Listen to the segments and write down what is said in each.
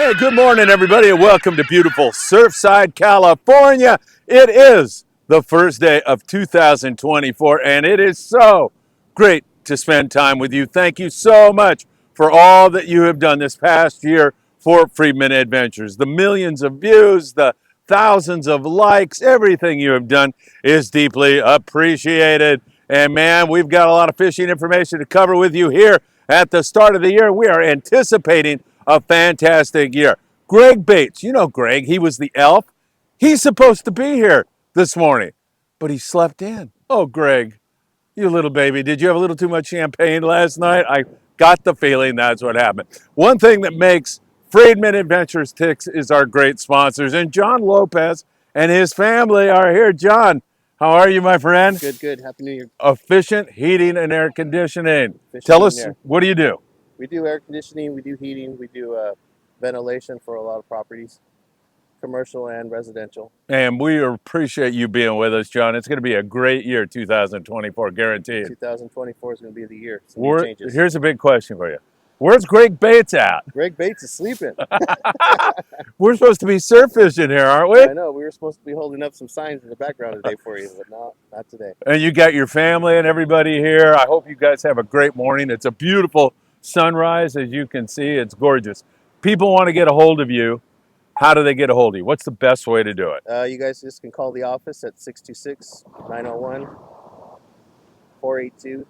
Hey, good morning, everybody, and welcome to beautiful Surfside, California. It is the first day of 2024, and it is so great to spend time with you. Thank you so much for all that you have done this past year for Friedman Adventures. The millions of views, the thousands of likes, everything you have done is deeply appreciated. And man, we've got a lot of fishing information to cover with you here at the start of the year. We are anticipating a fantastic year. Greg Bates, you know Greg, he was the elf. He's supposed to be here this morning, but he slept in. Oh, Greg, you little baby, did you have a little too much champagne last night? I got the feeling that's what happened. One thing that makes Friedman Adventures Tikt is our great sponsors, and John Lopez and his family are here. John, how are you, my friend? Good, good. Happy New Year. Efficient Heating and Air Conditioning. Efficient Tell heating us, and air. what do you do? We do air conditioning, we do heating, we do ventilation for a lot of properties, commercial and residential. And we appreciate you being with us, John. It's going to be a great year, 2024, guaranteed. 2024 is going to be the year. Some new changes. Here's a big question for you. Where's Greg Bates at? Greg Bates is sleeping. We're supposed to be surf fishing here, aren't we? I know. We were supposed to be holding up some signs in the background today for you, but not today. And you got your family and everybody here. I hope you guys have a great morning. It's a beautiful sunrise, as you can see. It's gorgeous. People want to get a hold of you. How do they get a hold of you? What's the best way to do it? You guys just can call the office at 626-901-4822.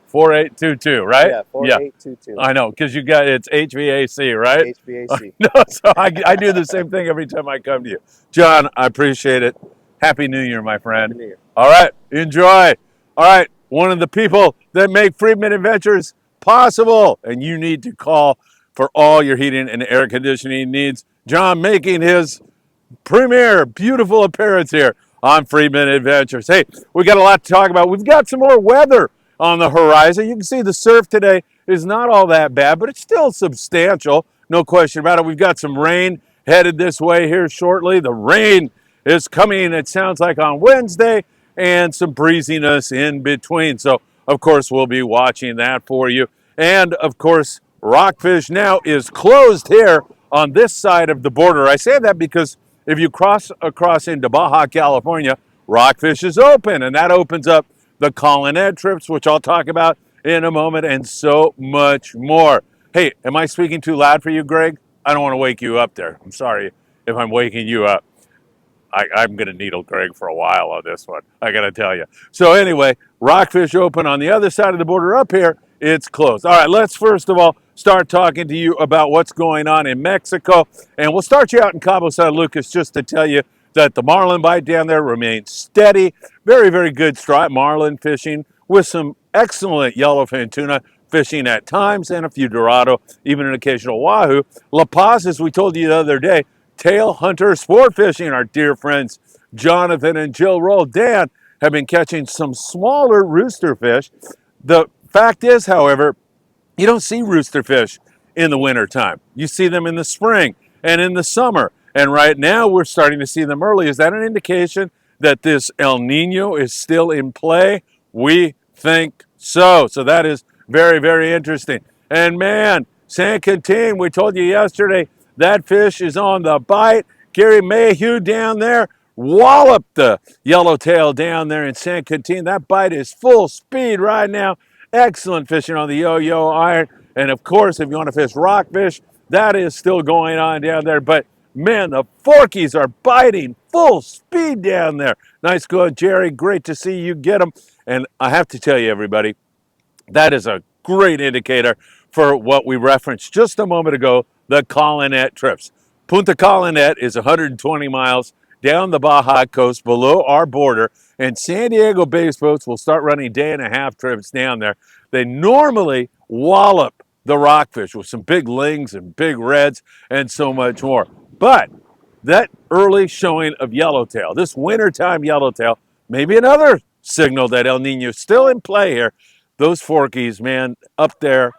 4822, right? Yeah, 4822. I know, because it's HVAC, right? HVAC. No, so I do the same thing every time I come to you. John, I appreciate it. Happy New Year, my friend. Happy New Year. All right, enjoy. All right, one of the people that make Friedman Adventures possible, and you need to call for all your heating and air conditioning needs. John making his premiere beautiful appearance here on Friedman Adventures. Hey, we got a lot to talk about. We've got some more weather on the horizon. You can see the surf today is not all that bad, but it's still substantial. No question about it. We've got some rain headed this way here shortly. The rain is coming, it sounds like, on Wednesday, and some breeziness in between. So, of course, we'll be watching that for you. And, of course, Rockfish now is closed here on this side of the border. I say that because if you cross across into Baja, California, Rockfish is open, and that opens up the Colonnade trips, which I'll talk about in a moment, and so much more. Hey, am I speaking too loud for you, Greg? I don't want to wake you up there. I'm sorry if I'm waking you up. I'm going to needle Greg for a while on this one, I got to tell you. So anyway, Rockfish open on the other side of the border. Up here, it's closed. All right, let's first of all start talking to you about what's going on in Mexico. And we'll start you out in Cabo San Lucas just to tell you that the marlin bite down there remains steady. Very, very good striped marlin fishing with some excellent yellowfin tuna fishing at times and a few dorado, even an occasional wahoo. La Paz, as we told you the other day, tail hunter sport fishing. Our dear friends Jonathan and Jill Roldan have been catching some smaller rooster fish. The fact is, however, you don't see rooster fish in the wintertime. You see them in the spring and in the summer. And right now we're starting to see them early. Is that an indication that this El Nino is still in play? We think so. So that is very, very interesting. And man, San Quintin, we told you yesterday, that fish is on the bite. Gary Mayhew down there walloped the yellowtail down there in San Quintin. That bite is full speed right now. Excellent fishing on the yo-yo iron. And of course, if you want to fish rockfish, that is still going on down there. But man, the forkies are biting full speed down there. Nice going, Jerry. Great to see you get them. And I have to tell you, everybody, that is a great indicator for what we referenced just a moment ago, the Colonnade trips. Punta Colonnade is 120 miles down the Baja coast below our border, and San Diego-based boats will start running day-and-a-half trips down there. They normally wallop the rockfish with some big lings and big reds and so much more. But that early showing of yellowtail, this wintertime yellowtail, maybe another signal that El Nino is still in play here. Those forkies, man, up there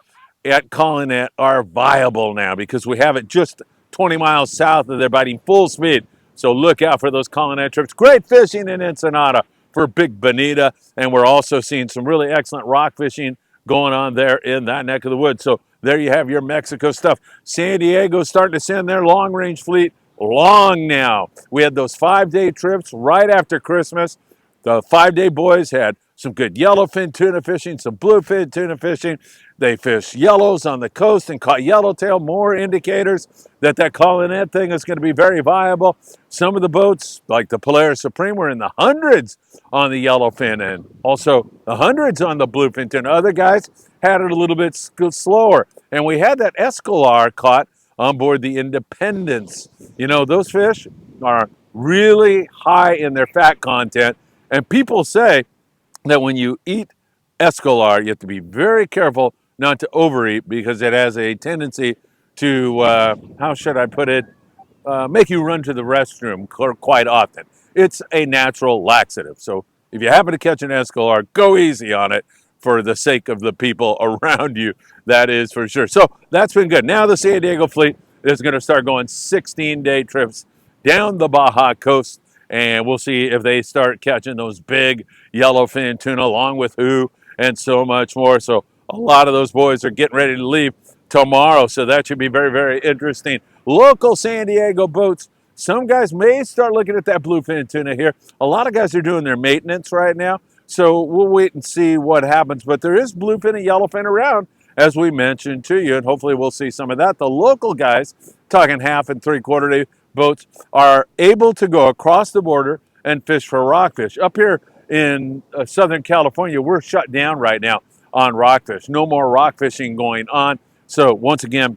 at Colonnade are viable now because we have it just 20 miles south of there biting full speed. So look out for those Colonnade trips. Great fishing in Ensenada for big bonita. And we're also seeing some really excellent rock fishing going on there in that neck of the woods. So there you have your Mexico stuff. San Diego's starting to send their long-range fleet long now. We had those 5-day trips right after Christmas. The 5-day boys had some good yellowfin tuna fishing, some bluefin tuna fishing. They fished yellows on the coast and caught yellowtail, more indicators that that calling net thing is going to be very viable. Some of the boats, like the Polaris Supreme, were in the hundreds on the yellowfin and also the hundreds on the bluefin tuna. Other guys had it a little bit slower. And we had that escolar caught on board the Independence. You know, those fish are really high in their fat content. And people say that when you eat escolar, you have to be very careful not to overeat because it has a tendency to, how should I put it, make you run to the restroom quite often. It's a natural laxative. So if you happen to catch an escolar, go easy on it for the sake of the people around you. That is for sure. So that's been good. Now the San Diego fleet is going to start going 16-day trips down the Baja coast, and we'll see if they start catching those big yellowfin tuna along with who and so much more. So a lot of those boys are getting ready to leave tomorrow, so that should be very, very interesting. Local San Diego boats, some guys may start looking at that bluefin tuna here. A lot of guys are doing their maintenance right now, so we'll wait and see what happens. But there is bluefin and yellowfin around, as we mentioned to you, and hopefully we'll see some of that. The local guys, talking 1/2 and 3/4 day boats, are able to go across the border and fish for rockfish. Up here in Southern California, we're shut down right now on rockfish. No more rock fishing going on. So once again,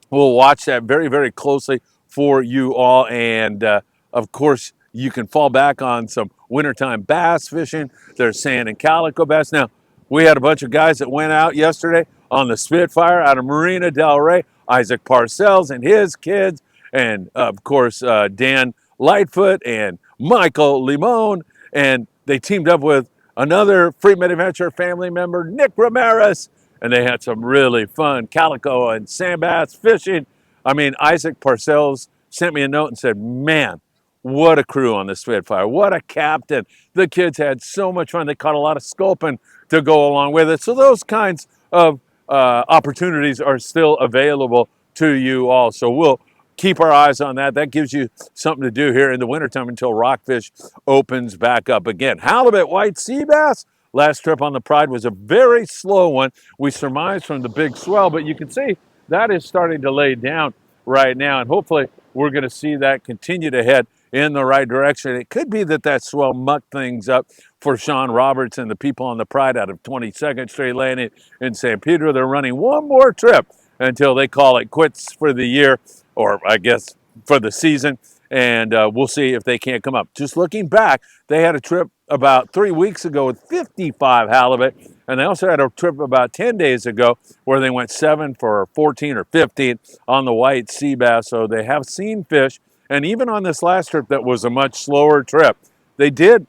we'll watch that very, very closely for you all. And of course, you can fall back on some wintertime bass fishing. There's sand and calico bass. Now, we had a bunch of guys that went out yesterday on the Spitfire out of Marina Del Rey. Isaac Parcells and his kids, and of course, Dan Lightfoot and Michael Limon. And they teamed up with another Friedman Adventure family member, Nick Ramirez, and they had some really fun calico and sand bass fishing. I mean, Isaac Parcells sent me a note and said, man, what a crew on the Spitfire. What a captain. The kids had so much fun. They caught a lot of sculpin to go along with it. So those kinds of opportunities are still available to you all. So we'll keep our eyes on that. That gives you something to do here in the wintertime until rockfish opens back up again. Halibut, white sea bass. Last trip on the Pride was a very slow one. We surmised from the big swell, but you can see that is starting to lay down right now. And hopefully we're going to see that continue to head in the right direction. It could be that that swell mucked things up for Sean Roberts and the people on the Pride out of 22nd Street Landing in San Pedro. They're running one more trip until they call it quits for the year, or I guess for the season. And we'll see if they can't come up. Just looking back, they had a trip about 3 weeks ago with 55 halibut. And they also had a trip about 10 days ago where they went 7 for 14 or 15 on the white sea bass. So they have seen fish. And even on this last trip that was a much slower trip, they did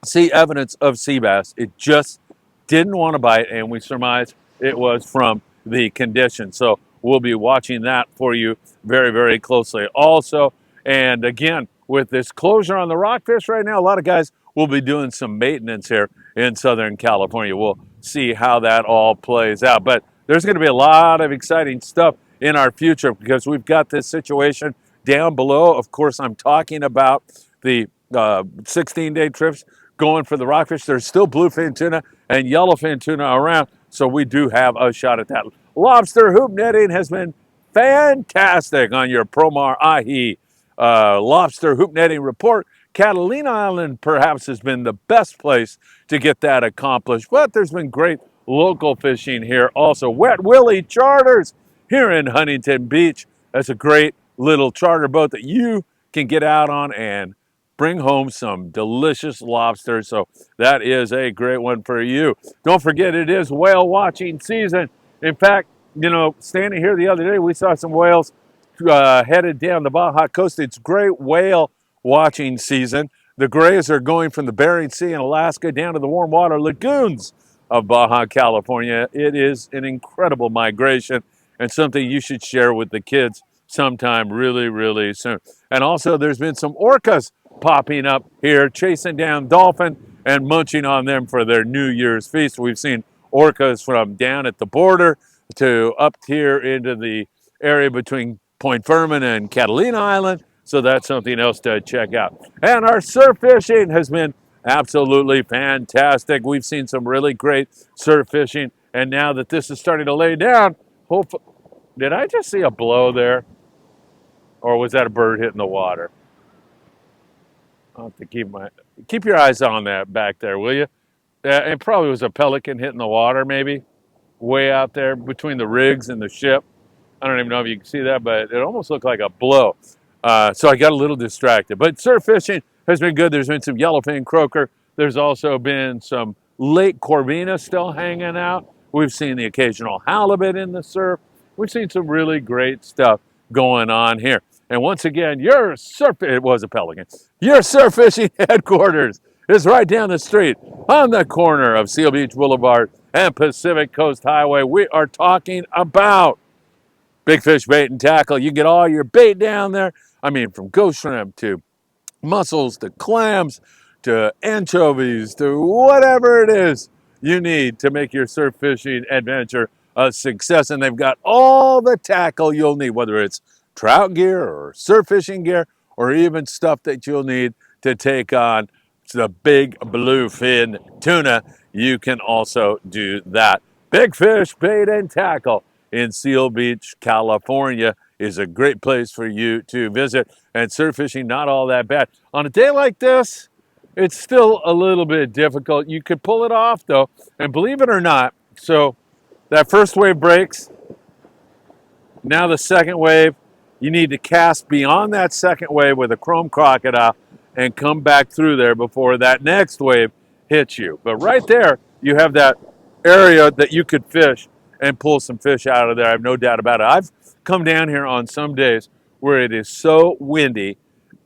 see evidence of sea bass. It just didn't want to bite, and we surmise it was from the condition. So we'll be watching that for you very, very closely also. And again, with this closure on the rockfish right now, a lot of guys will be doing some maintenance here in Southern California. We'll see how that all plays out. But there's going to be a lot of exciting stuff in our future because we've got this situation down below. Of course, I'm talking about the 16-day trips going for the rockfish. There's still bluefin tuna and yellowfin tuna around, so we do have a shot at that. Lobster hoop netting has been fantastic on your Promar Ahi lobster hoop netting report. Catalina Island perhaps has been the best place to get that accomplished, but there's been great local fishing here also. Wet Willie Charters here in Huntington Beach. That's a great little charter boat that you can get out on and bring home some delicious lobster. So that is a great one for you. Don't forget, it is whale watching season. In fact, you know, standing here the other day, we saw some whales headed down the Baja coast. It's great whale watching season. The grays are going from the Bering Sea in Alaska down to the warm water lagoons of Baja, California. It is an incredible migration and something you should share with the kids sometime really, really soon. And also there's been some orcas popping up here, chasing down dolphin and munching on them for their New Year's feast. We've seen orcas from down at the border to up here into the area between Point Fermin and Catalina Island. So that's something else to check out. And our surf fishing has been absolutely fantastic. We've seen some really great surf fishing. And now that this is starting to lay down, did I just see a blow there? Or was that a bird hitting the water? I'll have to keep your eyes on that back there, will you? It probably was a pelican hitting the water, maybe way out there between the rigs and the ship. I don't even know if you can see that, but it almost looked like a blow. So I got a little distracted. But surf fishing has been good. There's been some yellowfin croaker. There's also been some Lake Corvina still hanging out. We've seen the occasional halibut in the surf. We've seen some really great stuff going on here. And once again, it was a pelican. Your surf fishing headquarters is right down the street on the corner of Seal Beach Boulevard and Pacific Coast Highway. We are talking about big fish bait and tackle. You can get all your bait down there. I mean, from ghost shrimp to mussels to clams to anchovies to whatever it is you need to make your surf fishing adventure a success. And they've got all the tackle you'll need, whether it's trout gear or surf fishing gear or even stuff that you'll need to take on the big bluefin tuna. You can also do that. Big fish bait and tackle in Seal Beach, California is a great place for you to visit. And surf fishing, not all that bad. On a day like this, it's still a little bit difficult. You could pull it off though, and believe it or not, so that first wave breaks, now the second wave, you need to cast beyond that second wave with a chrome crocodile and come back through there before that next wave hits you. But right there, you have that area that you could fish and pull some fish out of there. I have no doubt about it. I've come down here on some days where it is so windy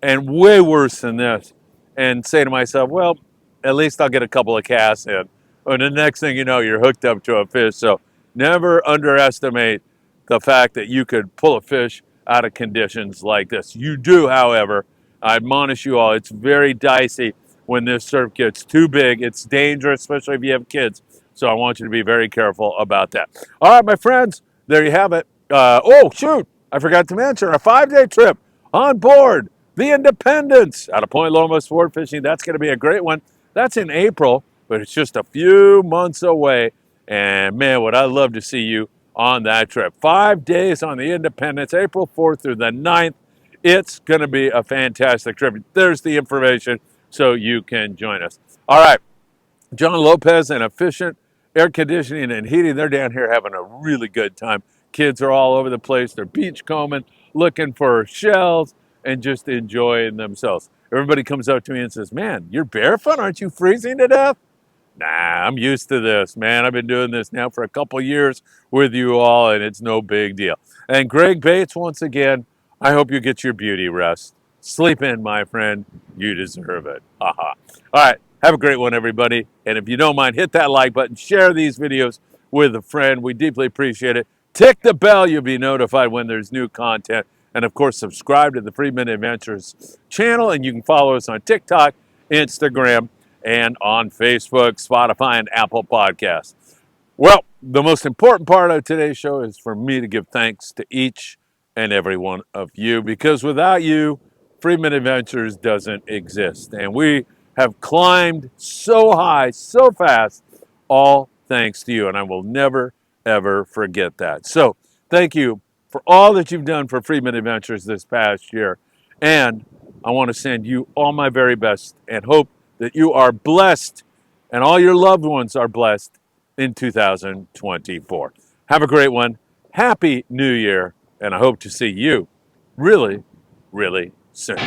and way worse than this and say to myself, well, at least I'll get a couple of casts in. And the next thing you know, you're hooked up to a fish. So never underestimate the fact that you could pull a fish out of conditions like this. You do, however, I admonish you all, it's very dicey when this surf gets too big. It's dangerous, especially if you have kids. So I want you to be very careful about that. All right, my friends, there you have it. Oh, shoot, I forgot to mention our 5-day trip on board the Independence out of Point Loma Sport Fishing. That's going to be a great one. That's in April, but it's just a few months away. And man, would I love to see you on that trip. 5 days on the Independence, April 4th through the 9th. It's going to be a fantastic trip. There's the information so you can join us. All right, John Lopez and Efficient Air Conditioning and Heating, they're down here having a really good time. Kids are all over the place. They're beachcombing, looking for shells, and just enjoying themselves. Everybody comes up to me and says, man, you're barefoot? Aren't you freezing to death? Nah, I'm used to this, man. I've been doing this now for a couple years with you all, and it's no big deal. And Greg Bates, once again, I hope you get your beauty rest. Sleep in, my friend. You deserve it. Haha. All right. Have a great one, everybody. And if you don't mind, hit that like button. Share these videos with a friend. We deeply appreciate it. Tick the bell. You'll be notified when there's new content. And, of course, subscribe to the Friedman Adventures channel. And you can follow us on TikTok, Instagram, and on Facebook, Spotify, and Apple Podcasts. Well, the most important part of today's show is for me to give thanks to each and every one of you, because without you, Friedman Adventures doesn't exist. And we have climbed so high, so fast, all thanks to you. And I will never, ever forget that. So thank you for all that you've done for Friedman Adventures this past year. And I want to send you all my very best and hope that you are blessed and all your loved ones are blessed in 2024. Have a great one. Happy New Year. And I hope to see you really, really soon.